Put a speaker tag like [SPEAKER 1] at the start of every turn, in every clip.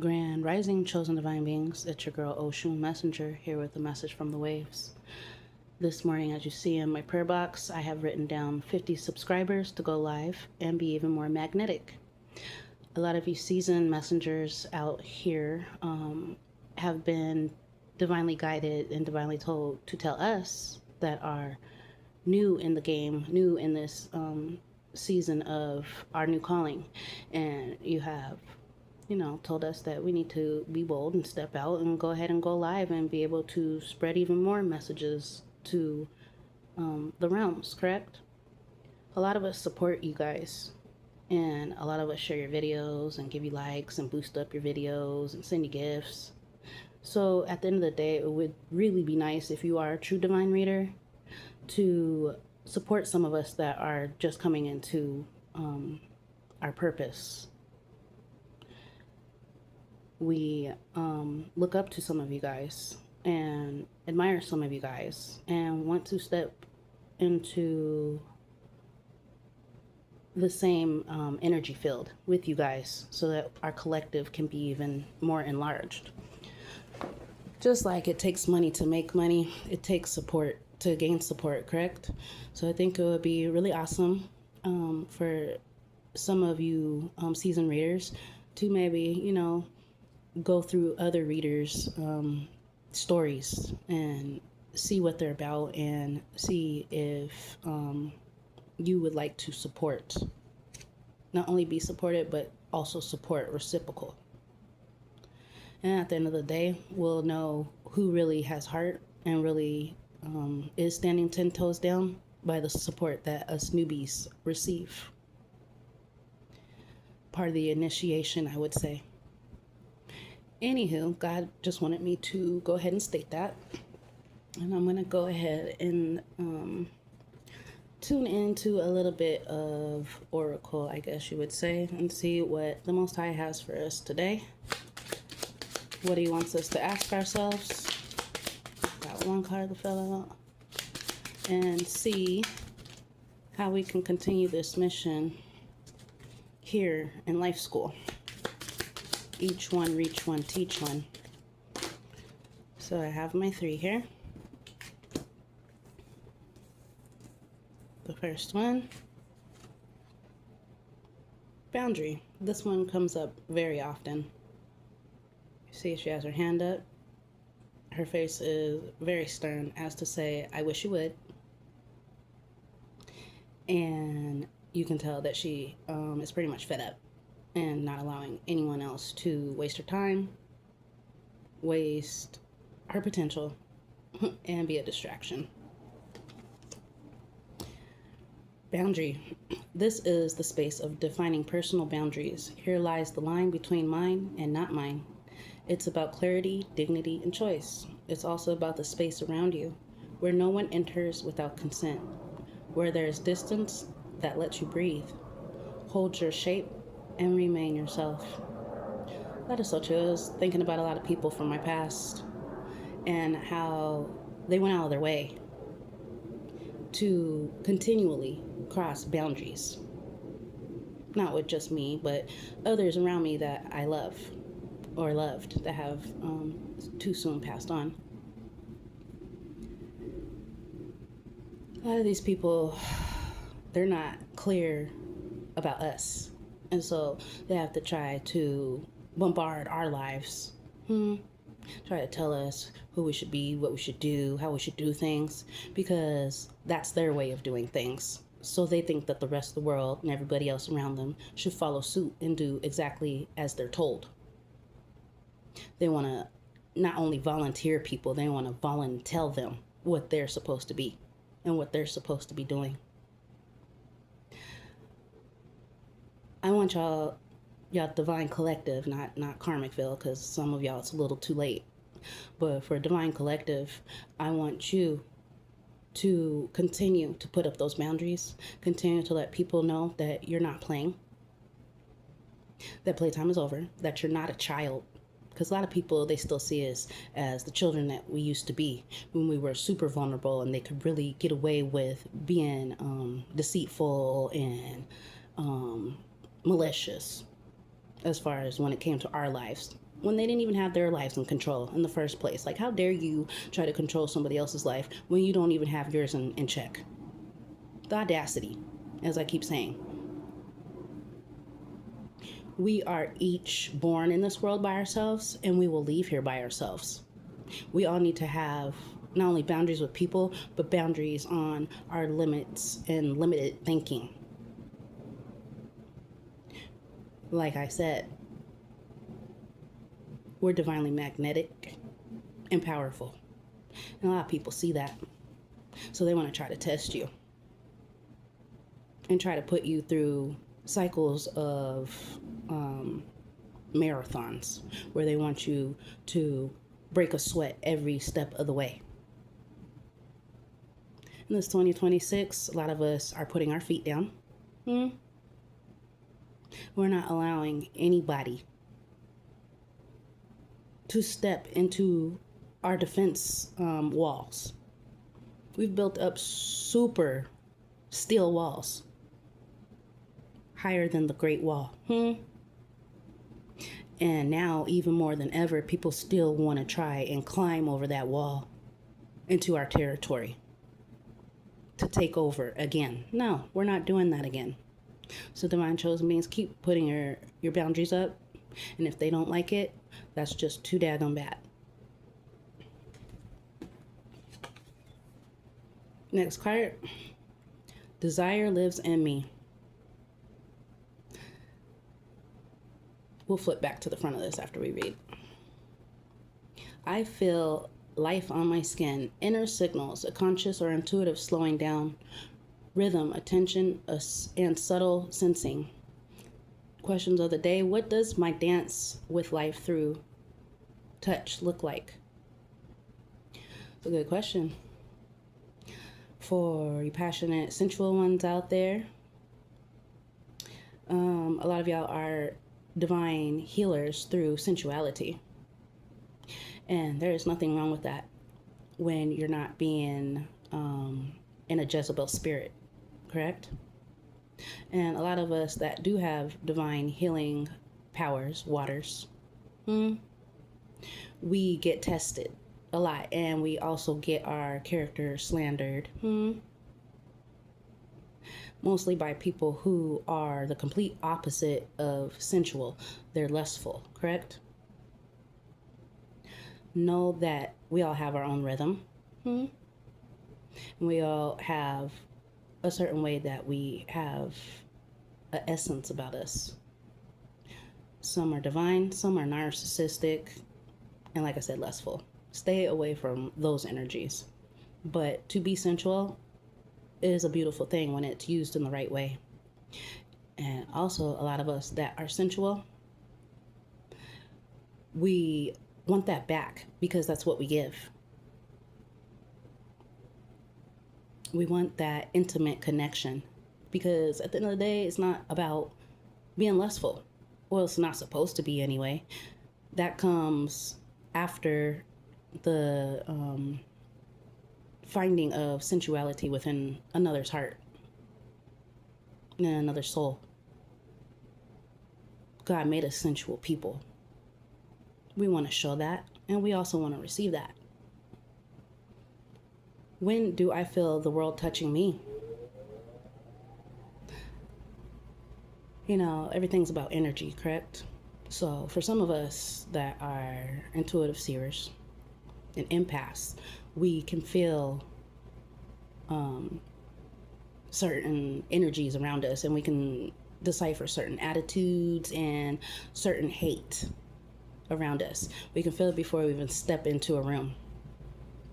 [SPEAKER 1] Grand Rising, chosen divine beings. It's your girl Oshun Messenger here with a message from the waves. This morning, as you see in my prayer box, I have written down 50 subscribers to go live and be even more magnetic. A lot of you seasoned messengers out here have been divinely guided and divinely told to tell us that are new in the game, new in this season of our new calling. And you have told us that we need to be bold and step out and go ahead and go live and be able to spread even more messages to the realms, correct? A lot of us support you guys, and a lot of us share your videos and give you likes and boost up your videos and send you gifts. So at the end of the day, it would really be nice if you are a true divine reader to support some of us that are just coming into our purpose. We look up to some of you guys and admire some of you guys and want to step into the same energy field with you guys so that our collective can be even more enlarged. Just like it takes money to make money, it takes support to gain support, correct? So I think it would be really awesome for some of you seasoned readers to maybe, go through other readers' stories and see what they're about and see if you would like to support. Not only be supported, but also support reciprocal. And at the end of the day, we'll know who really has heart and really is standing 10 toes down by the support that us newbies receive. Part of the initiation, I would say. Anywho, God just wanted me to go ahead and state that. And I'm going to go ahead and tune into a little bit of Oracle, I guess you would say, and see what the Most High has for us today. What He wants us to ask ourselves. Got one card that fell out. And see how we can continue this mission here in life school. Each one, reach one, teach one. So I have my 3 here. The first one, boundary. This one comes up very often. See, she has her hand up. Her face is very stern, as to say, I wish you would. And you can tell that she is pretty much fed up and not allowing anyone else to waste her time, waste her potential, and be a distraction. Boundary. This is the space of defining personal boundaries. Here lies the line between mine and not mine. It's about clarity, dignity, and choice. It's also about the space around you, where no one enters without consent, where there is distance that lets you breathe. Hold your shape and remain yourself. That is so true. I was thinking about a lot of people from my past and how they went out of their way to continually cross boundaries. Not with just me, but others around me that I love or loved that have too soon passed on. A lot of these people, they're not clear about us. And so they have to try to bombard our lives. Try to tell us who we should be, what we should do, how we should do things, because that's their way of doing things. So they think that the rest of the world and everybody else around them should follow suit and do exactly as they're told. They want to not only volunteer people, they want to volunteer them what they're supposed to be and what they're supposed to be doing. I want y'all divine collective, not Karmicville, because some of y'all it's a little too late. But for divine collective, I want you to continue to put up those boundaries, continue to let people know that you're not playing, that playtime is over, that you're not a child. Because a lot of people, they still see us as the children that we used to be when we were super vulnerable and they could really get away with being deceitful and malicious as far as when it came to our lives. when they didn't even have their lives in control in the first place. Like, how dare you try to control somebody else's life when you don't even have yours in check? The audacity, as I keep saying. We are each born in this world by ourselves, and we will leave here by ourselves. We all need to have not only boundaries with people, but boundaries on our limits and limited thinking. Like I said, we're divinely magnetic and powerful. And a lot of people see that. So they want to try to test you and try to put you through cycles of marathons where they want you to break a sweat every step of the way. In this 2026, a lot of us are putting our feet down. We're not allowing anybody to step into our defense walls. We've built up super steel walls, higher than the Great Wall. And now, even more than ever, people still want to try and climb over that wall into our territory to take over again. No, we're not doing that again. So divine chosen beings, keep putting your boundaries up. And if they don't like it, that's just too daggone bad. Next card. Desire lives in me. We'll flip back to the front of this after we read. I feel life on my skin, inner signals, a conscious or intuitive slowing down, rhythm, attention, and subtle sensing. Questions of the day. What does my dance with life through touch look like? It's a good question. For you passionate, sensual ones out there, a lot of y'all are divine healers through sensuality. And there is nothing wrong with that when you're not being in a Jezebel spirit, correct? And a lot of us that do have divine healing powers, waters, we get tested a lot, and we also get our character slandered, mostly by people who are the complete opposite of sensual. They're lustful, correct? Know that we all have our own rhythm. We all have a certain way that we have an essence about us. Some are divine, some are narcissistic, and like I said, lustful. Stay away from those energies. But to be sensual is a beautiful thing when it's used in the right way. And also, a lot of us that are sensual, we want that back because that's what we give. We want that intimate connection because at the end of the day, it's not about being lustful. Well, it's not supposed to be anyway. That comes after the finding of sensuality within another's heart and another soul. God made us sensual people. We want to show that, and we also want to receive that. When do I feel the world touching me? You know, everything's about energy, correct? So for some of us that are intuitive seers and empaths, we can feel certain energies around us, and we can decipher certain attitudes and certain hate around us. We can feel it before we even step into a room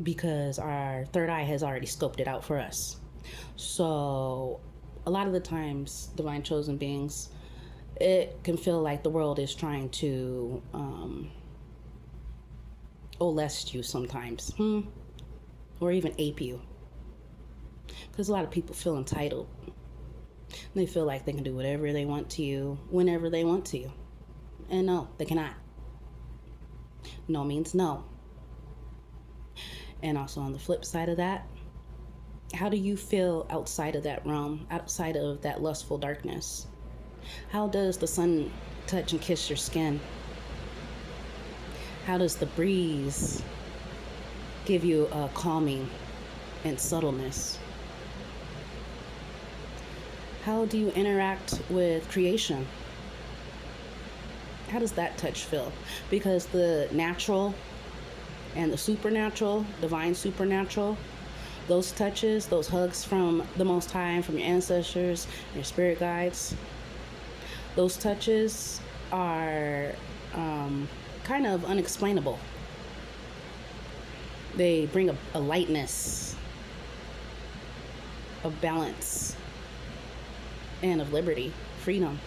[SPEAKER 1] because our third eye has already scoped it out for us. So a lot of the times, divine chosen beings, it can feel like the world is trying to molest you sometimes, or even ape you. Because a lot of people feel entitled. They feel like they can do whatever they want to you, whenever they want to you. And no, they cannot. No means no. And also on the flip side of that, how do you feel outside of that realm, outside of that lustful darkness? How does the sun touch and kiss your skin? How does the breeze give you a calming and subtleness? How do you interact with creation? How does that touch feel? Because the natural and the supernatural, divine supernatural, those touches, those hugs from the Most High and from your ancestors, your spirit guides, those touches are kind of unexplainable. They bring a lightness, of balance, and of liberty, freedom.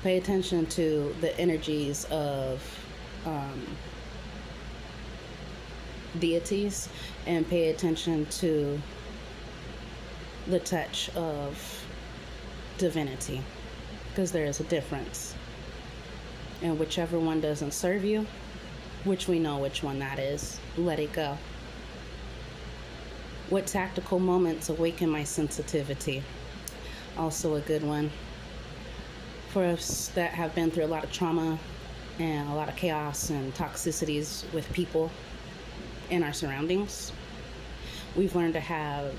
[SPEAKER 1] Pay attention to the energies of deities, and pay attention to the touch of divinity, because there is a difference. And whichever one doesn't serve you, which we know which one that is, let it go. What tactical moments awaken my sensitivity? Also a good one. For us that have been through a lot of trauma and a lot of chaos and toxicities with people in our surroundings, we've learned to have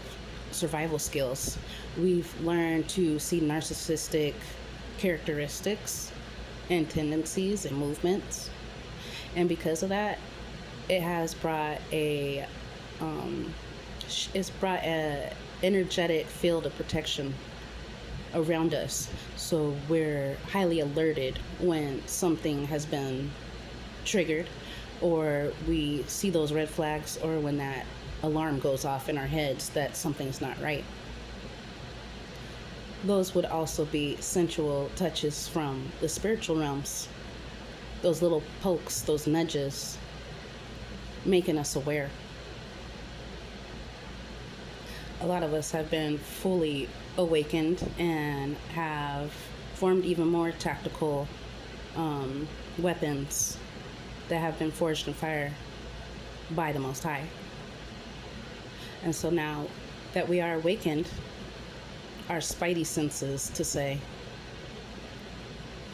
[SPEAKER 1] survival skills. We've learned to see narcissistic characteristics and tendencies and movements. And because of that, it has brought a energetic field of protection around us. So we're highly alerted when something has been triggered, or we see those red flags, or when that alarm goes off in our heads that something's not right. Those would also be sensual touches from the spiritual realms. Those little pokes, those nudges, making us aware. A lot of us have been fully awakened and have formed even more tactical weapons that have been forged in fire by the Most High. And so now that we are awakened, our spidey senses, to say,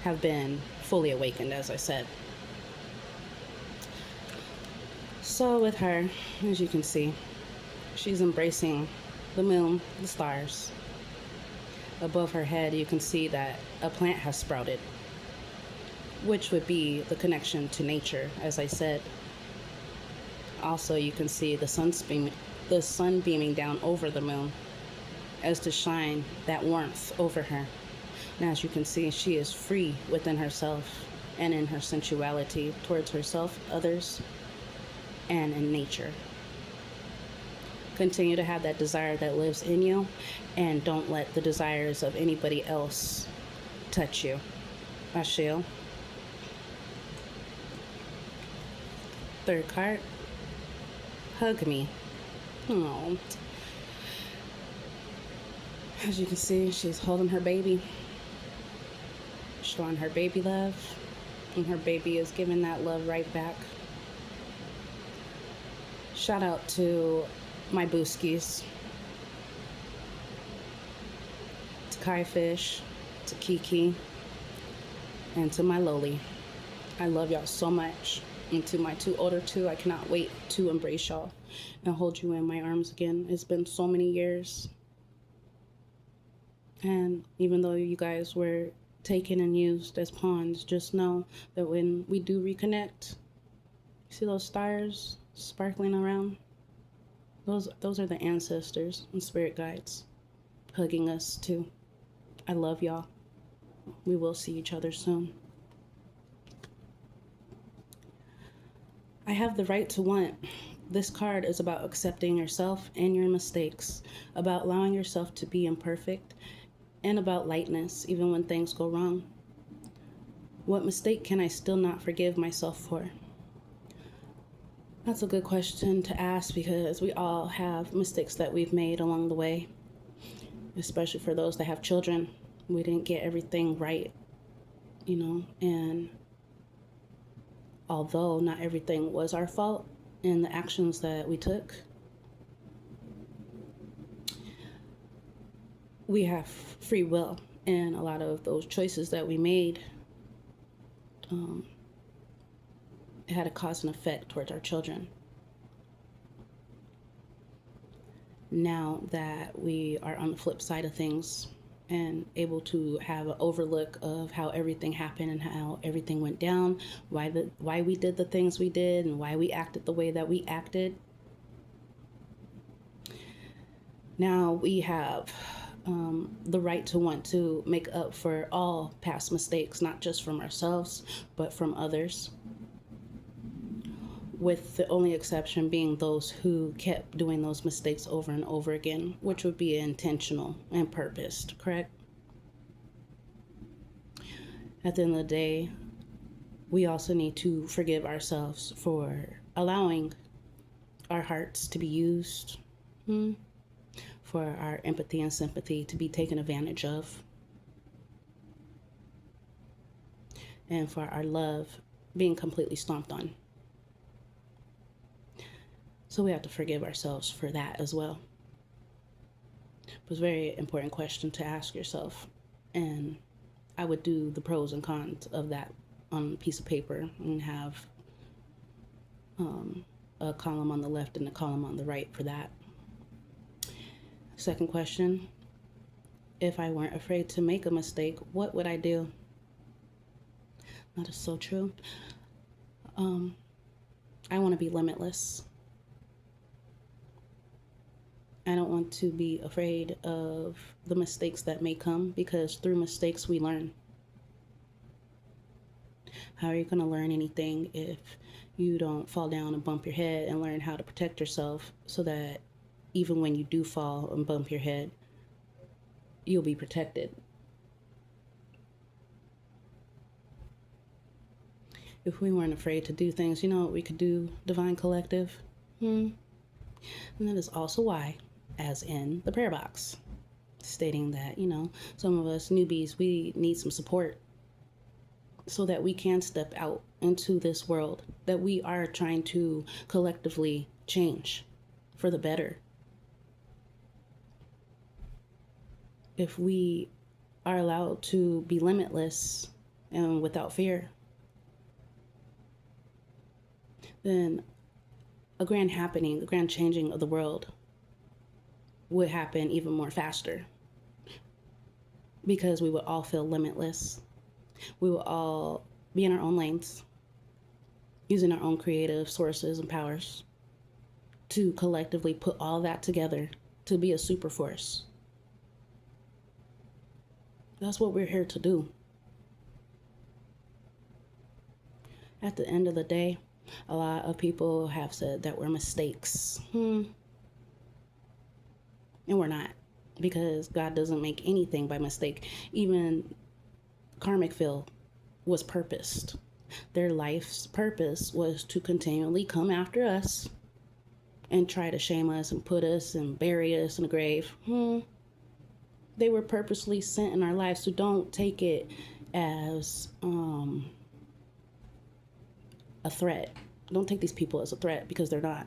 [SPEAKER 1] have been fully awakened, as I said. So with her, as you can see, she's embracing the moon, the stars. Above her head, you can see that a plant has sprouted, which would be the connection to nature, as I said. Also, you can see the sun beaming down over the moon as to shine that warmth over her. And as you can see, she is free within herself and in her sensuality towards herself, others, and in nature. Continue to have that desire that lives in you, and don't let the desires of anybody else touch you. Ashiel. Third card. Hug me. Oh. As you can see, she's holding her baby, showing her baby love, and her baby is giving that love right back. Shout out to my booskies, to Kai Fish, to Kiki, and to my Loli. I love y'all so much. And to my two older two, I cannot wait to embrace y'all and hold you in my arms again. It's been so many years. And even though you guys were taken and used as pawns, just know that when we do reconnect, see those stars sparkling around? Those are the ancestors and spirit guides hugging us too. I love y'all. We will see each other soon. I have the right to want. This card is about accepting yourself and your mistakes, about allowing yourself to be imperfect, and about lightness even when things go wrong. What mistake can I still not forgive myself for? That's a good question to ask, because we all have mistakes that we've made along the way, especially for those that have children. We didn't get everything right, and although not everything was our fault in the actions that we took, we have free will, and a lot of those choices that we made it had a cause and effect towards our children. Now that we are on the flip side of things and able to have an overlook of how everything happened and how everything went down, why we did the things we did and why we acted the way that we acted. Now we have the right to want to make up for all past mistakes, not just from ourselves, but from others. With the only exception being those who kept doing those mistakes over and over again, which would be intentional and purposed, correct? At the end of the day, we also need to forgive ourselves for allowing our hearts to be used, for our empathy and sympathy to be taken advantage of, and for our love being completely stomped on. So we have to forgive ourselves for that as well. It was a very important question to ask yourself. And I would do the pros and cons of that on a piece of paper and have a column on the left and a column on the right for that. Second question, if I weren't afraid to make a mistake, what would I do? That is so true. I want to be limitless. I don't want to be afraid of the mistakes that may come, because through mistakes we learn. How are you going to learn anything if you don't fall down and bump your head and learn how to protect yourself so that even when you do fall and bump your head, you'll be protected? If we weren't afraid to do things, you know what we could do, Divine Collective? And that is also why, as in the prayer box, stating that, some of us newbies, we need some support so that we can step out into this world that we are trying to collectively change for the better. If we are allowed to be limitless and without fear, then a grand happening, a grand changing of the world would happen even more faster, because we would all feel limitless. We will all be in our own lanes, using our own creative sources and powers to collectively put all that together to be a super force. That's what we're here to do. At the end of the day, a lot of people have said that we're mistakes. And we're not, because God doesn't make anything by mistake. Even karmic field was purposed. Their life's purpose was to continually come after us and try to shame us and put us and bury us in the grave. They were purposely sent in our lives, so don't take it as a threat. Don't take these people as a threat, because they're not.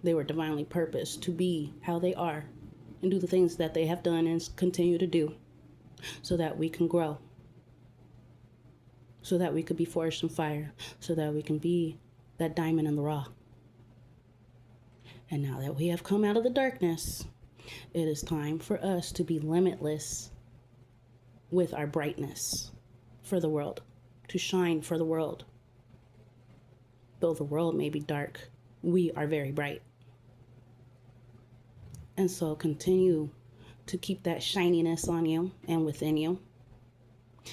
[SPEAKER 1] They were divinely purposed to be how they are and do the things that they have done and continue to do, so that we can grow, so that we could be forged in fire, so that we can be that diamond in the raw. And now that we have come out of the darkness, it is time for us to be limitless with our brightness for the world, to shine for the world. Though the world may be dark, we are very bright. And so continue to keep that shininess on you and within you.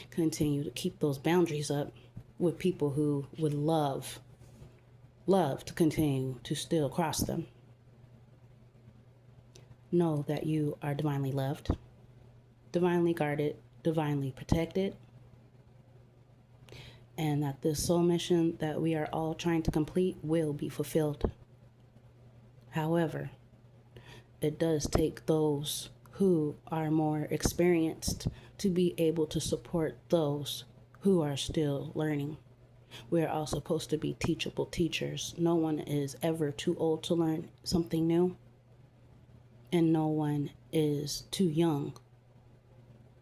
[SPEAKER 1] Continue to keep those boundaries up with people who would love to continue to still cross them. Know that you are divinely loved, divinely guarded, divinely protected, and that this soul mission that we are all trying to complete will be fulfilled. However, it does take those who are more experienced to be able to support those who are still learning. We are all supposed to be teachable teachers. No one is ever too old to learn something new, and no one is too young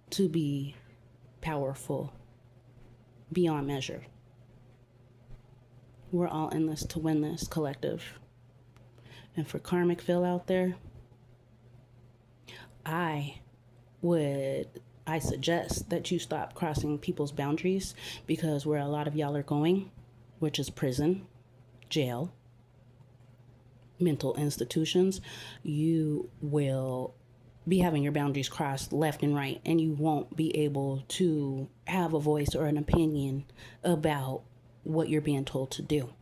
[SPEAKER 1] to be powerful beyond measure. We're all in this to win this collective. And for karmic Phil out there, I suggest that you stop crossing people's boundaries, because where a lot of y'all are going, which is prison, jail, mental institutions, you will be having your boundaries crossed left and right, and you won't be able to have a voice or an opinion about what you're being told to do.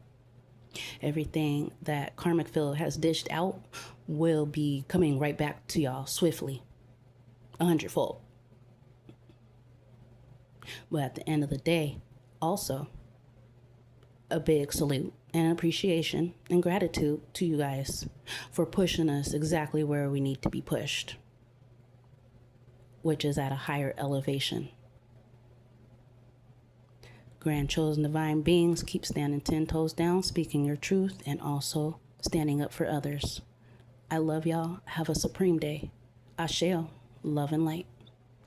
[SPEAKER 1] Everything that karmic Phil has dished out will be coming right back to y'all swiftly, 100-fold. But at the end of the day, also, a big salute and appreciation and gratitude to you guys for pushing us exactly where we need to be pushed, which is at a higher elevation. Grand chosen divine beings, keep standing 10 toes down, speaking your truth, and also standing up for others. I love y'all. Have a supreme day. Asheo, love and light.